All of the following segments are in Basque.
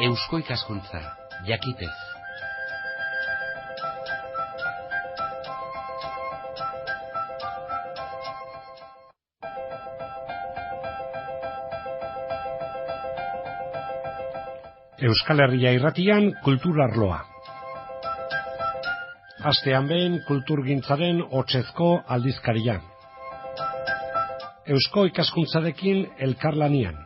Eusko ikaskuntza, jakitez. Euskal Herria irratian kultur arloa. Astean behin kulturgintzaren hotzezko aldizkaria. Eusko ikaskuntzarekin elkarlanian.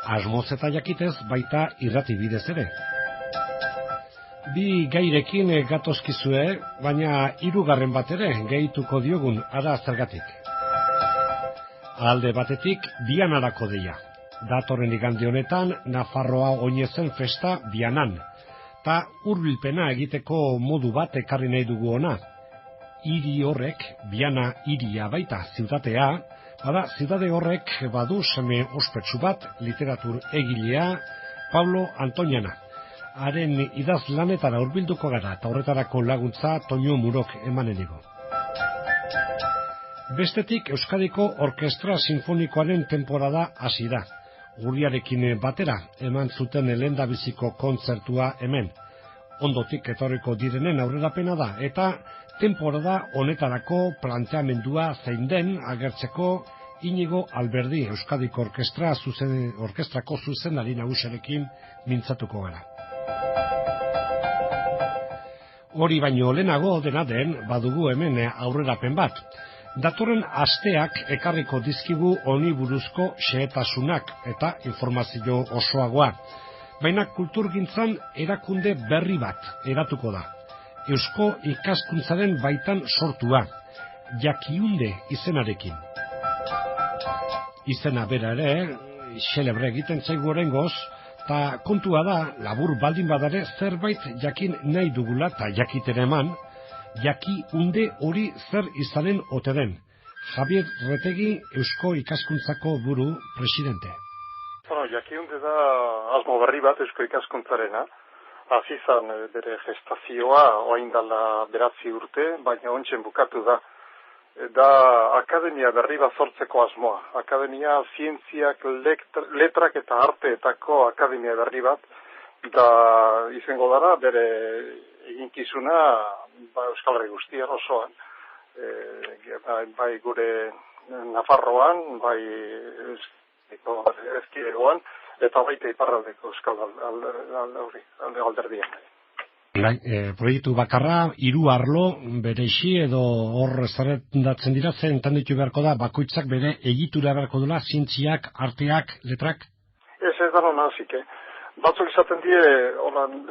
Asmoz eta jakitez baita irrati bidez ere. Bi gairekin gatozkizue, baina hirugarren bat ere gehituko diogun ara zergatik. Alde batetik Dianarako deia. Datorren igande honetan Nafarroa oinezen festa Dianan, ta hurbilpena egiteko modu bat ekarri nahi dugu ona. Hiri horrek, Diana hiria baita ziutatea, bada ziudade horrek badu seme ospetsu bat, literatur egilea Pablo Antoniana. Haren idazlanetara hurbilduko gara eta horretarako laguntza Toño Murok emanen digu. Bestetik Euskadiko Orkestra Sinfonikoaren temporada hasi da. Urriarekin batera eman zuten lehendabiziko kontzertua hemen. Ondotik etorriko direnen aurrerapena da eta temporada honetarako planteamendua zein den agertzeko Inigo Alberdi Euskadiko Orkestrako zuzenari nagusiarekin mintzatuko gara. Hori baino lehenago dena den badugu hemen aurrerapen bat. Datorren asteak ekarriko dizkigu honi buruzko xehetasunak eta informazio osoagoa. Baina kulturgintzan erakunde berri bat eratuko da. Eusko ikaskuntzaren baitan sortua, Jakiunde izenarekin. Izena bera ere, xelebre egiten zaigu oraingoz, eta kontua da, labur baldin badare zerbait jakin nahi dugula eta jakitera eman, Jakiunde hori zer izanen ote den. Javier Retegi, Eusko ikaskuntzako buru presidente. Jakiunde da asmo berri bat Eusko ikaskuntzarena. Hasi izan bere gestazioa orain dela 9 urte, baina ontzen bukatu da. Da akademia berri bat sortzeko asmoa. Akademia zientziak, letrak eta arteetako akademia berri bat. Da izango dara bere eginkizuna Euskal Herri guztian osoan. Bai gure Nafarroan, bai ezkidegoan, eta baita iparraldeko Euskal alderdian. Proiektu bakarra, 3 arlo bereixi edo hor zerrendatzen dira, zer entenditu beharko da, bakoitzak bere egitura beharko dela, zientziak, arteak, letrak? Ez da nona hasik, Batzuk izaten die,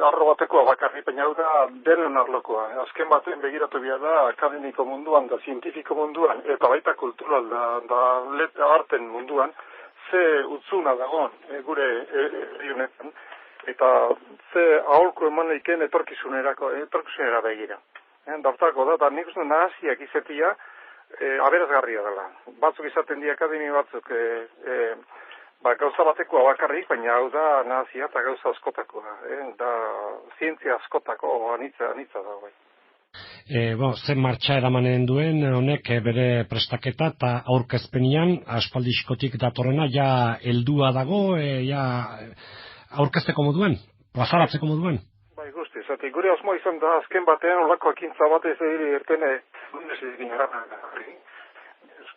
arlo batekoa bakarri, baina hau da denen arlokoa. Azken baten begiratu behar da akademiko munduan, da zientifiko munduan, eta baita kultural da arten munduan, ze utzuna dagoen gure honetan, eta ze aholku eman eiken etorkizunera begira. Dartako da, nik uste nahasiak izatea aberazgarria dela. Batzuk izaten die akademi batzuk, gauza batekoa bakarrik, baina hau da nahazia eta gauza askotakoa, da zientzia askotako anitza da, bai. Zen martxa eramanen duen, honek bere prestaketa eta aurkezpenian, aspaldizkotik datorrena, ja heldua dago, ja aurkezteko moduan, plazaratzeko moduan? Bai, guzti, zati, gure asmo izan da, azken batean, olako ekintza bat ez ertene,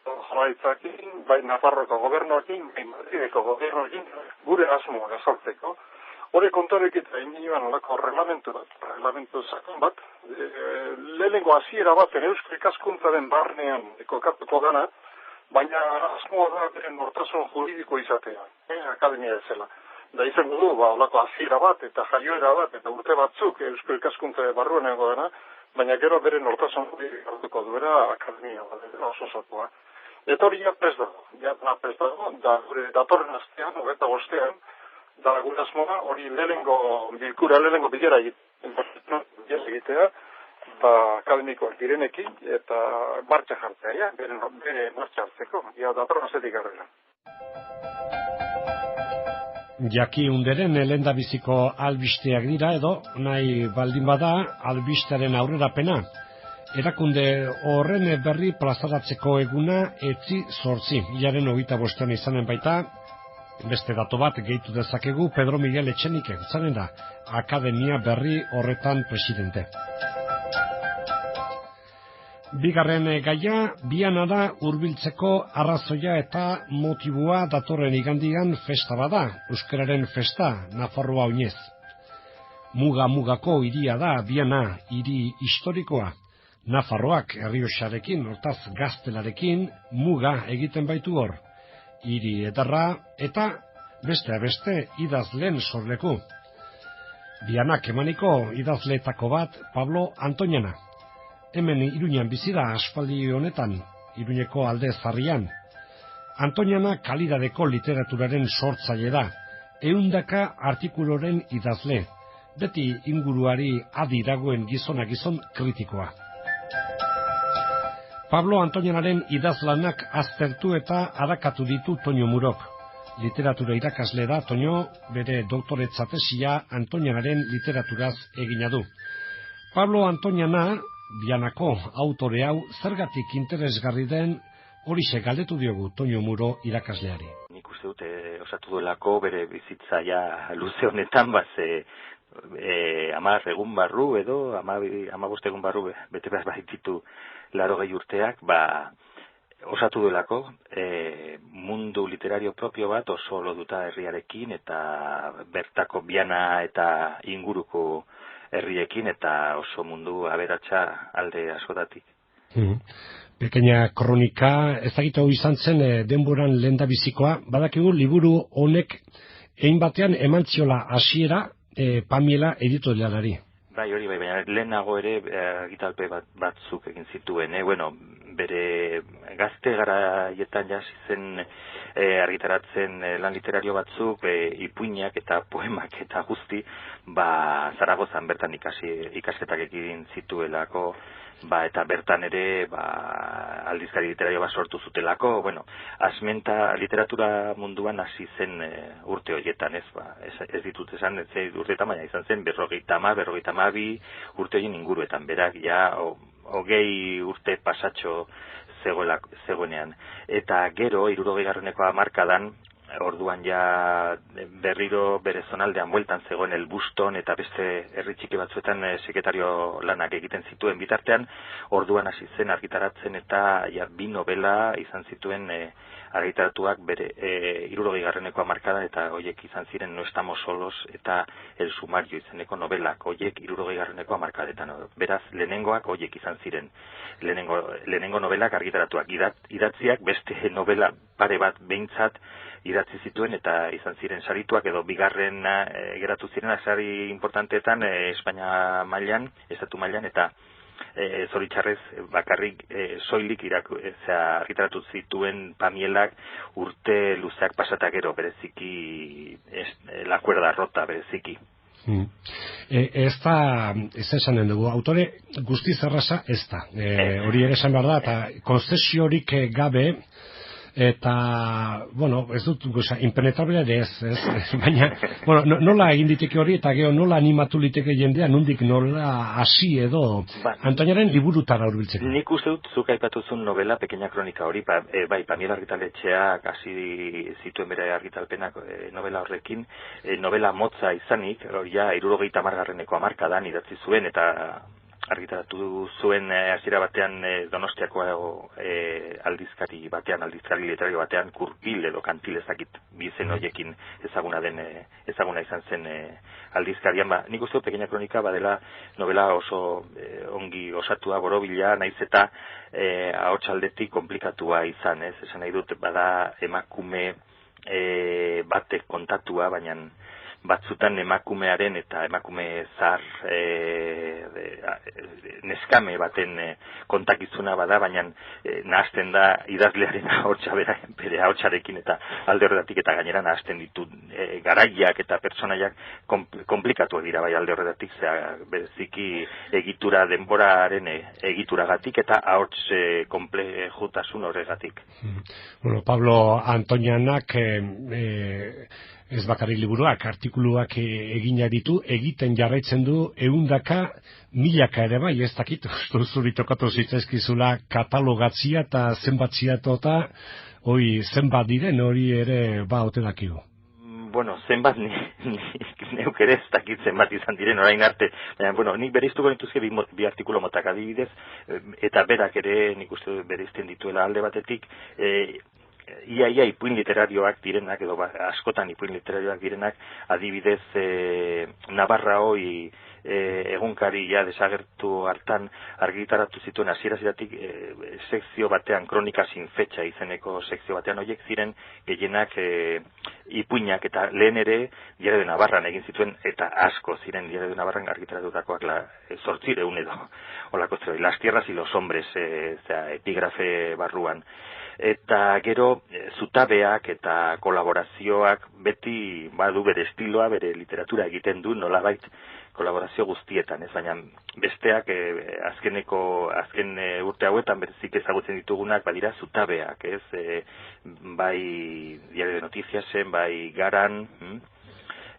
Jarraitzakin, bai Nafarroko gobernuakin, bai Madrideko gobernuakin, gure asmoa ezartzeko. Hore kontorek eta inginuan olako reglamentu sakon bat, lehenengo hasiera baten Eusko ikaskuntzaren barnean kokatuko gana, baina asmoa da beren nortasun juridiko izatea, akademia ezela. Da izango du, olako hasiera bat eta jaioera bat eta urte batzuk Eusko ikaskuntzaren barruan egongo dena, baina gero beren nortasun juridiko hartuko duera akademia ososokoa. Eta hori ja prest dago, da gure datorren astean, 25ean, da gure asmoa hori lehenengo bilera egitea, akademikoak direnekin, eta martxa jartzea, bere martxa hartzeko, datorren astetik aurrera. Jakiunderen lehendabiziko albisteak dira edo, nahi baldin bada, albistearen aurrerapena. Erakunde horren berri plazaratzeko eguna etzi 8, hilaren 25 izanen baita, Beste dato bat gehitu dezakegu Pedro Miguel Etxenik zanen da, akademia berri horretan presidente. Bigarren gaia, Biana da hurbiltzeko arrazoia eta motibua datorren igandian festa bada, euskararen festa, Nafarroa oinez. Mugako hiria da Biana, hiri historikoa. Nafarroak Errioxarekin, hortaz Gaztelarekin, muga egiten baitu hor. Hiri ederra eta beste idazleen sorleku. Bianak emaniko idazleetako bat Pablo Antoñana. Hemen Iruñan bizi da aspaldi honetan, Iruñeko alde zarrian. Antoñana kalidadeko literaturaren sortzaile da, 100 artikuloren idazle, beti inguruari adi dagoen gizon kritikoa. Pablo Antoñanaren idazlanak aztertu eta arakatu ditu Toño Murok. Literatura irakasle da Toño, bere doktoretza tesia Antoñanaren literaturaz egina du. Pablo Antoñana, Bianako autore hau, zergatik interesgarri den, horixe galdetu diogu Toño Muro irakasleari. Nik uste dut osatu duelako bere bizitzaia luze honetan, 10 egun barru edo 15 egun barru bete behar baititu 80 urteak, osatu duelako mundu literario propio bat oso loduta herriarekin eta bertako Biana eta inguruko herriekin eta oso mundu aberatsa alde askotatik. Pequeña kronika, ezagitu izan zen denboran lehendabizikoa, badakigu liburu honek egin batean emantziola hasiera Pamiela editorialari. Hori baina lehenago ere argitalpe batzuk egin zituen, bere gazte garaietan jasi zen argitaratzen lan literario batzuk, ipuinak eta poemak eta guzti, Zaragozan bertan ikasketak egin zituelako, eta bertan ere aldizkari literario bat sortu zutelako, asmenta literatura munduan hasi zen urte horietan, ez ditut esan, urteetan baina izan zen 52 urte horien inguruetan, berak ja 20 urte pasatxo zegoenean. Eta gero, 60. hamarkadan, orduan ja berriro bere zonaldean bueltan zegoen Elbuston eta beste herri txiki batzuetan sekretario lanak egiten zituen bitartean, orduan hasi zen argitaratzen eta 2 novela izan zituen argitaratuak bere 60. hamarkadan, eta horiek izan ziren No estamos solos eta El sumario izeneko novelak, horiek 60. hamarkadetan. Beraz, lehenengoak horiek izan ziren. Lehenengo novelak argitaratuak, idatziak beste novela pare bat behintzat idatzi zituen eta izan ziren sarituak, edo bigarren geratu ziren sari importanteetan Espainia mailan, estatu mailan, eta zoritxarrez bakarrik soilik argitaratu zituen Pamielak urte luzeak pasata gero, bereziki La cuerda rota, bereziki. Ez esanen dugu, autore guztiz erraza ez da. Hori ere esan behar da, eta konzesiorik gabe, eta, ez dut, impenetrable ere ez, baina, nola egin diteke hori, eta gero nola animatu liteke jendea, nondik nola hasi edo, Antoñaren liburutara hurbiltzeko. Nik uste dut, zuk aipatuzun novela, Pequeña kronika hori, Pamiela argitaletxeak hasi zituen bere argitalpenak novela horrekin, novela motza izanik, ja, 70. hamarkadan idatzi zuen, eta argitaratu zuen hasiera batean Donostiako aldizkari literario batean, Kurpil edo Kantil ezakit bizen horiekin ezaguna izan zen aldizkarian. Nik uste Pequeña kronika badela novela oso ongi osatua, borobila, naiz eta ahotsaldetik komplikatua izan, esan nahi dut, bada emakume batek kontatua, baina batzutan emakumearen eta emakume zahar neskame baten kontakizuna bada, baina nahasten da idazlearen ahotsa bere ahotsarekin, eta alde horretatik eta gainera nahasten ditu garaiak eta pertsonaiak komplikatuak dira bai alde horretatik, bereziki egitura denboraren egituragatik eta ahots konplexutasun horregatik. Pablo Antoñanak ez bakarrik liburuak, artikuluak egina ditu, egiten jarraitzen du 100 milaka ere bai, ez dakit, zuri tokatu zitzaizkizula katalogatzia eta zenbatzia tota hoi zenbat diren hori ere ote dakigu. Bueno, zenbat neuk ere ez dakit zenbat izan diren orain arte. Baina, nik bereiztuko nituzke bi artikulu motak adibidez, eta berak ere nik uste bereizten dituela alde batetik, ia ipuin literarioak direnak, edo askotan ipuin literarioak direnak, adibidez Navarra hoi egunkari desagertu hartan argitaratu zituen hasieratik sekzio batean, kronika sin fetxa izeneko sekzio batean, horiek ziren gehienak ipuinak, eta lehen ere Diario de Navarran egin zituen, eta asko ziren Diario de Navarran argitaratutakoak 800 edo olako zero, Las tierras y los hombres epigrafe barruan. Eta gero zutabeak eta kolaborazioak beti badu bere estiloa, bere literatura egiten du nolabait kolaborazio guztietan, ez, baina besteak azken urte hauetan berezik ezagutzen ditugunak badira zutabeak, ez, bai Diario de Noticiasen, bai Garan,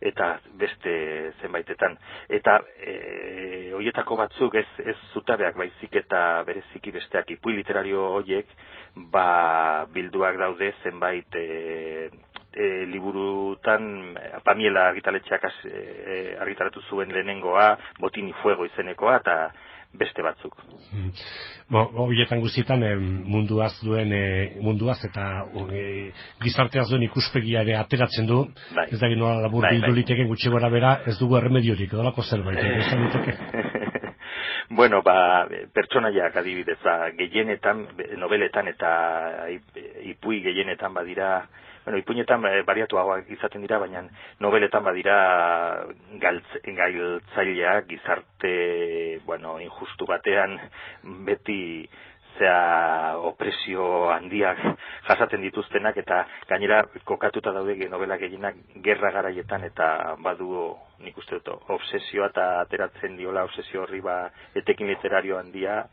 eta beste zenbaitetan. Eta horietako batzuk ez zutabeak baizik eta bereziki besteak ipuin literario horiek bilduak daude zenbait liburutan. Pamiela argitaletxeak argitaratu zuen lehenengoa, Botín y Fuego izenekoa, eta beste batzuk. Horietan guztietan munduaz eta gizarteaz duen ikuspegia ere ateratzen du, ez da ginoa labur bildu liteken gutxi gora bera, ez dugu erremediorik, edolako zerbait, ez da liteke? Bueno, pertsonaiak adibidez, gehienetan, nobeletan eta ipui gehienetan badira, ipuinetan bariatuagoak izaten dira, baina nobeletan badira gailtzaileak, gizarte, injustu batean beti opresio handiak jasaten dituztenak, eta gainera kokatuta daude novela gehienak gerra garaietan, eta badu nik uste dut obsesioa, eta ateratzen diola obsesio horri etekin literario handia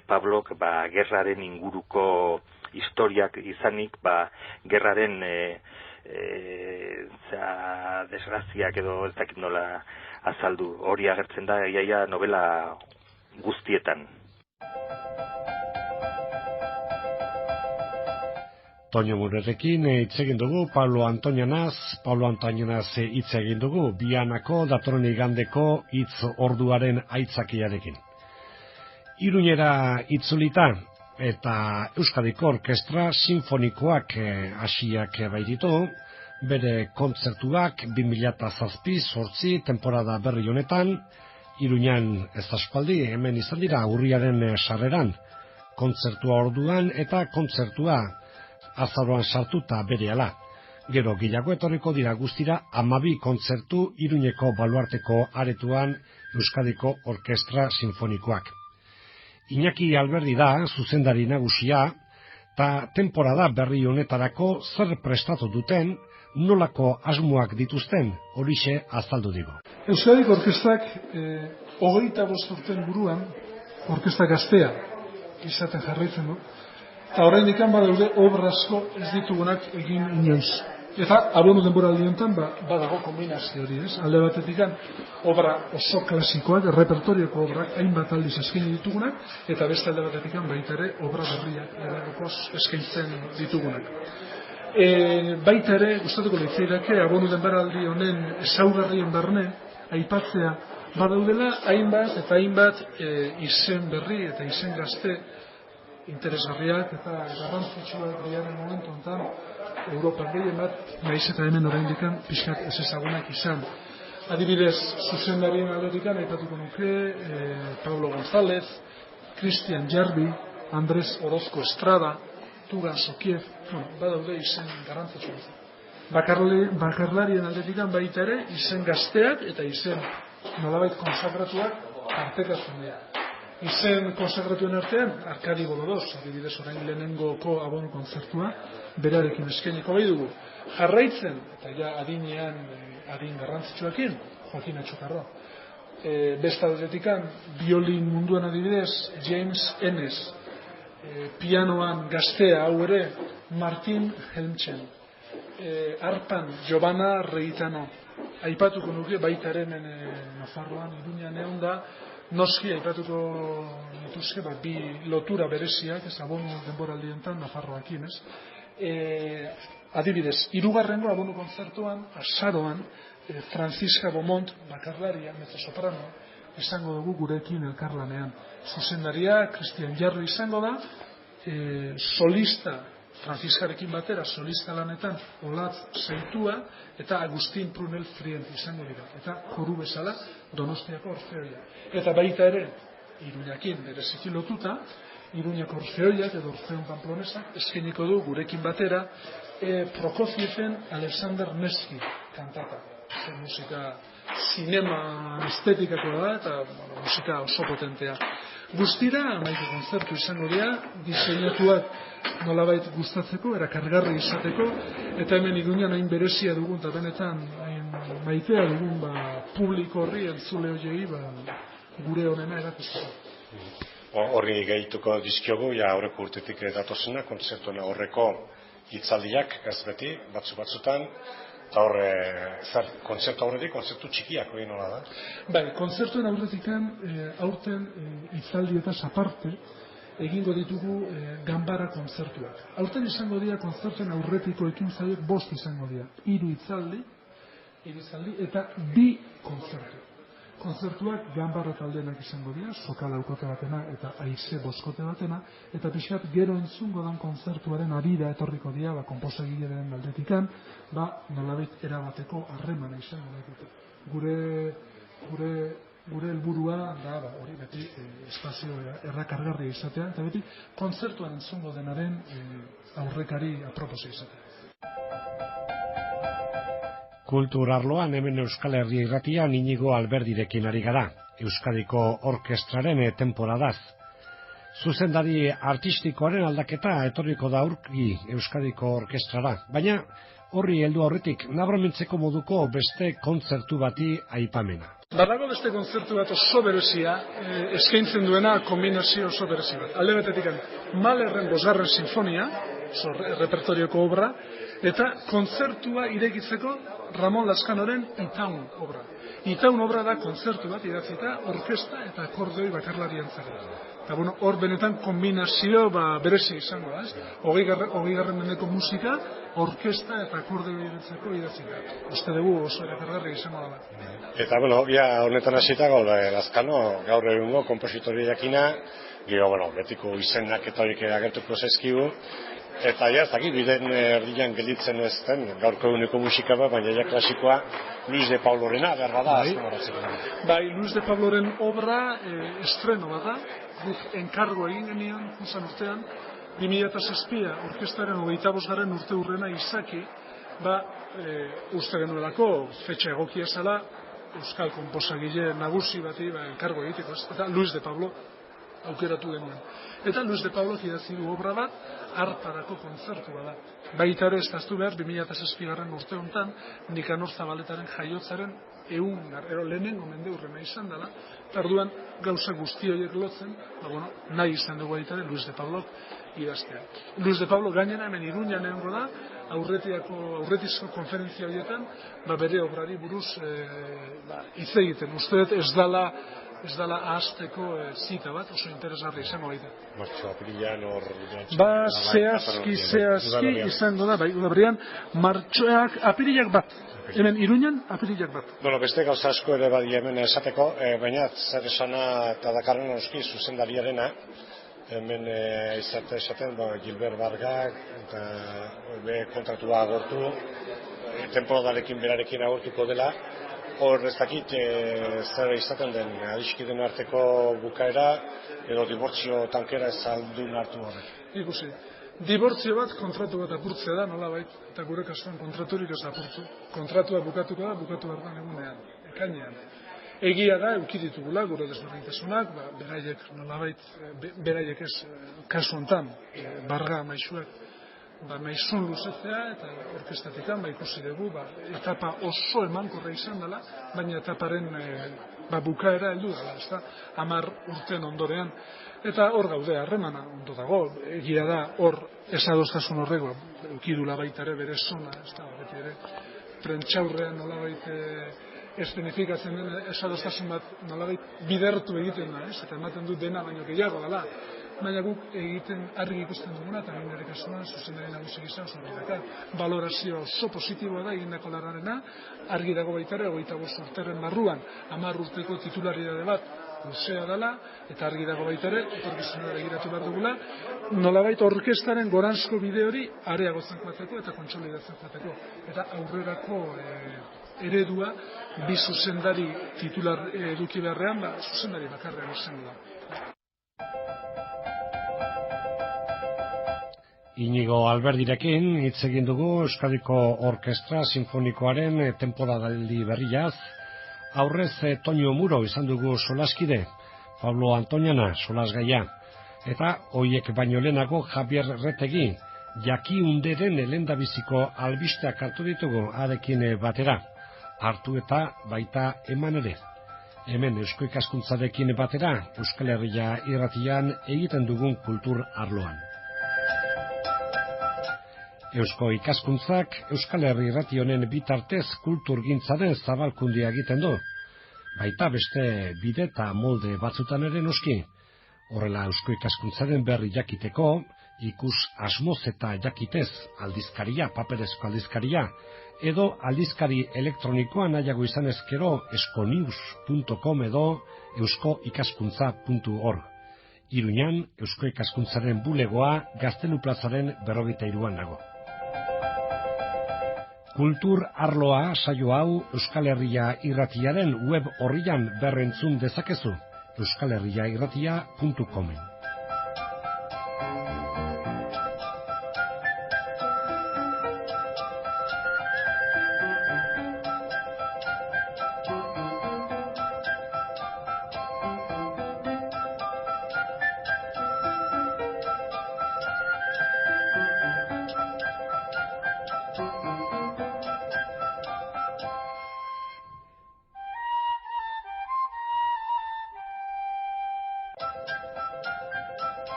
Pablok gerraren inguruko historiak izanik, gerraren desgraziak edo ez dakit nola azaldu, hori agertzen da iaia novela guztietan. Toño Murerekin hitz egin dugu, Pablo Antoñanaz hitz egin dugu, Bianako datorren igandeko hitz orduaren aitzakiarekin. Iruñera itzulita, eta Euskadiko Orkestra Sinfonikoak hasiak baititu, bere kontzertuak 2007-2008 temporada berri honetan, Iruñan ez aspaldi, hemen izan dira urriaren sarreran, kontzertua orduan eta kontzertua azaroan sartuta berehala. Gero gehiago etorriko dira guztira 12 kontzertu Iruñeko baluarteko aretuan Euskadiko Orkestra Sinfonikoak. Iñaki Alberdi da zuzendari nagusia, eta temporada berri honetarako zer prestatu duten, nolako asmoak dituzten, horixe azaldu digo. Euskadiko Orkestrak 25 urten buruan, orkestra gaztea izaten jarraitzen du, eta oraindik badaude obra asko ez ditugunak egin inoiz. Eta abono denboraldi honetan badago kombinazio hori, ez? Alde batetik obra oso klasikoak, repertorioko obrak hainbat aldiz eskaini ditugunak, eta beste alde batetik baita ere obra berriak edagokoz eskaintzen ditugunak. Baita ere, gustatuko litzaidake abono denboraldi honen ezaugarrien barne aipatzea badaudela hainbat eta hainbat izen berri eta izen gazte interesgarriak eta garrantzitsuak diaren momentu honetan Europan gehien bat, nahiz eta hemen oraindik pixkat ez ezagunak izan. Adibidez, zuzendarien aldetik aipatuko nuke Pablo González, Cristian Jarbi, Andrés Orozco Estrada, Turan Sokiev, badaude izen garrantzitsuak. Bakarlarien aldetik baita ere izen gazteak eta izen nolabait konsagratuak partekatzen dira. Izen konsagratuen artean, Arkadi Bolodoz, adibidez orain lehenengoko abono kontzertua, berarekin eskainiko bai dugu. Jarraitzen, eta ja adinean, adin garrantzitsuekin, Joaquin Atxokarro. Beste aldetikan, biolin munduan adibidez, James Ennis. Pianoan gaztea hau ere, Martin Helmchen. Arpan, Giovanna Reitano. Aipatuko nuke baitaren Nafarroan, Iruñan egon da, noski aipatuko nituzke bi lotura bereziak, ez abono denboraldientan Nafarroakin, ez? Adibidez, 3. abono kontzertuan, azaroan, Francisca Beaumont, bakarlaria, mezzosoprano, izango dugu gurekin elkarlanean. Zuzendaria, Christian Jarre izango da, solista, Franciscarekin batera, solista lanetan, Olatz Seitua, eta Agustin Prunel Frient izango dira. Eta koru bezala, Donostiako Orfeoia. Eta baita ere, Iruñakin bereziki lotuta, Iruñako Orfeoiak edo Orfeon Pamplonesa, eskainiko du gurekin batera, Prokofieven Alexander Nevsky kantata. Musika zinema estetikako da eta musika oso potentea. Guztira, 11 kontzertu izango dira, diseinatuak nolabait gustatzeko, erakargarri izateko, eta hemen Iruñan hain berezia dugun, eta benetan hain maitea dugun publiko horri, entzule horiei, gure honena erakusteko. Horri gehituko dizkiogu, aurreko urtetik datozena, kontzertuen aurreko hitzaldiak, ez beti, batzutan, eta horre, kontzertu aurretik, kontzertu txikiak hori nola da? Bai, kontzertuen aurretik aurten hitzaldietaz aparte, egingo ditugu ganbara kontzertuak. Aurten izango dira kontzertuen aurretiko ekintzaiek 5 izango dira. 3 hitzaldi, eta 2 kontzertu. Kontzertuak ganbarra taldenak izango dira, soka laukote batena eta haize boskote batena, eta pixkat gero entzungo dan kontzertuaren arira etorriko dira, konposagileren aldetikan, nolabait erabateko harremana izango dute. Gure helburua da, hori beti espazio errakargarria izatea, eta beti kontzertuan entzungo denaren aurrekari aproposa izatea. Kultur arloan hemen Euskal Herria Irratian Inigo Alberdirekin ari gara, Euskadiko Orkestraren temporadaz. Zuzendari artistikoaren aldaketa etorriko da aurki Euskadiko Orkestrara, baina horri heldu aurretik nabarmentzeko moduko beste kontzertu bati aipamena. Badago beste kontzertu bat oso berezia, eskaintzen duena kombinazio oso berezi bat. Alde batetik, Mahlerren 5. sinfonia, repertorioko obra, eta kontzertua irekitzeko Ramon Lazkanoren Itaun obra. Itaun obra da kontzertu bat idatzita orkesta eta akordeoi bakarlarientzat. Eta hor benetan kombinazio berezi izango da, ez? 20. mendeko musika, orkesta eta akordeoientzako idatzita. Uste dugu oso erakargarri izango da. Eta honetan hasita Lazkano gaur egungo konpositori jakina, betiko izenak eta horiek agertuko zaizkigu. Eta biden erdian gelditzen ez den, gaurko eguneko musika baina klasikoa Luis de Pablorena, berra da. Bai, Luis de Pabloren obra estreno bat da, guk enkargo egin genion, uzan urtean, 2006 orkestaren 25. urte urrena izaki, uste genuelako fetxa egokia zela, euskal konposagile nagusi bati enkargo egiteko, eta Luis de Pablo aukeratu genuen. Eta Luis de Pablo idatzi du obra bat, hartarako kontzertua da. Baita ere, ez daztu behar, 2006 urte honetan, Nikanor Zabaletaren jaiotzaren lehenengo mende urrena izan dela, eta orduan gauza guzti horiek lotzen, nahi izan dugu baita ere Luis de Pablo idaztea. Luis de Pablo gainera hemen Iruñan egongo da, aurretizko konferentzia horietan, bere obrari buruz hitz egiten. Uste dut ez dela ahazteko zita bat, oso interesgarri izango baita. Martxo, apirilan hor... Zehazki izango da, udabrian, martxoak, apirilak bat. Hemen Iruñan, apirilak bat. Beste gauza asko ere badia hemen esateko, baina zer esana eta dakarren oski zuzendariarena, hemen esaten, Gilbert Vargak, eta kontratua agortu, temporadarekin berarekin agortuko dela, hor ez dakit zer izaten den adiskiden arteko bukaera edo dibortzio tankera ez aldun hartu horrek. Ikusi, dibortzio bat kontratu bat apurtzea da nolabait, eta gure kasuan kontraturik ez apurtu. Kontratua bukatuko da, bukatu behar da egunean, ekainean. Egia da, eukiditugula gure desberdintasunak, beraiek nolabait, beraiek ez kasu hontan, Barga maisuak, maizun luzetzea eta orkestatikan ikusi dugu etapa oso emankorra izan dela, baina etaparen bukaera heldu dela, 10 urten ondorean, eta hor gaude harremana ondo dago, egia da hor esadostasun horrego eukidula baita ere bere zona, beti ere prentxaurrean nolabait eszenifikatzen den esadostasun bat nolabait bidertu egiten da, eta ematen du dena baino gehiago dela, baina guk egiten argi ikusten duguna, eta nire kasuan zuzendari nagusi gisa oso dakar. Valorazio oso positiboa da egindako lanarena, argi dago baita ere, 25 urteren barruan, 10 urteko titularidade bat luzea dela, eta argi dago baita ere, etorkizunera begiratu behar dugula, nolabait orkestraren goranzko bide hori areagotzen joateko eta kontsolidatzen joateko. Eta aurrerako eredua bi zuzendari titular eduki beharrean, zuzendari bakarrean izango da. Inigo Alberdirekin hitz egin dugu Euskadiko Orkestra Sinfonikoaren tenporaldi berriaz. Aurrez Toño Muro izan dugu solaskide, Pablo Antoniana solasgaia, eta hoiek baino lehenago Javier Retegi, Jaki Underen lehendabiziko albisteak hartu ditugu arekin batera, hartu eta baita eman ere. Hemen Eusko Ikaskuntzarekin batera, Euskal Herria irratian egiten dugun kultur arloan. Eusko Ikaskuntzak Euskal Herri irrati honen bitartez kulturgintzaren zabalkundia egiten du. Baita beste bide eta molde batzutan ere noski. Horrela Eusko Ikaskuntzaren berri jakiteko, ikus asmoz eta jakitez aldizkaria, paperezko aldizkaria, edo aldizkari elektronikoa nahiago izan ezkero eskonius.com edo euskoikaskuntza.org. Iruñan Eusko Ikaskuntzaren bulegoa Gaztelu plazaren 43an dago. Kultur arloa saio hau Euskal Herria irratiaren web orrian berrentzun dezakezu, euskalherriairratia.com.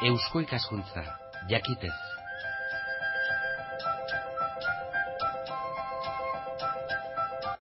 Eusko Ikaskuntza, jakitez.